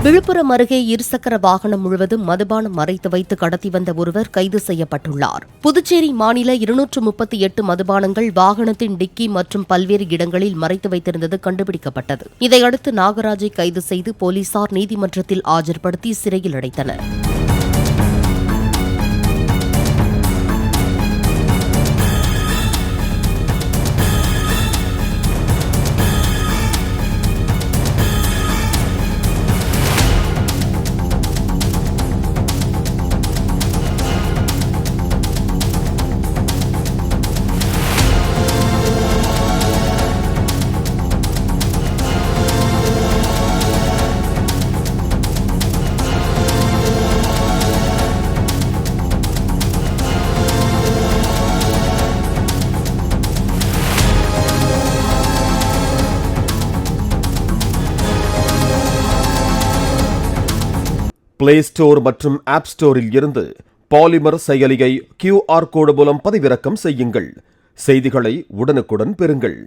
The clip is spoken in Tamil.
விழுப்புரம் அருகே இருசக்கர வாகனம் முழுவதும் மதுபானம் மறைத்து வைத்து கடத்தி வந்த ஒருவர் கைது செய்யப்பட்டுள்ளார். புதுச்சேரி மாநில 238 மதுபானங்கள் வாகனத்தின் டிக்கி மற்றும் பல்வேறு இடங்களில் மறைத்து வைத்திருந்தது கண்டுபிடிக்கப்பட்டது. இதையடுத்து நாகராஜை கைது செய்து போலீசார் நீதிமன்றத்தில் ஆஜர்படுத்தி சிறையில் அடைத்தனர். பிளே ஸ்டோர் மற்றும் ஆப் ஸ்டோரில் இருந்து பாலிமர் செயலியை QR கோடு மூலம் பதிவிறக்கம் செய்யுங்கள். செய்திகளை உடனுக்குடன் பெறுங்கள்.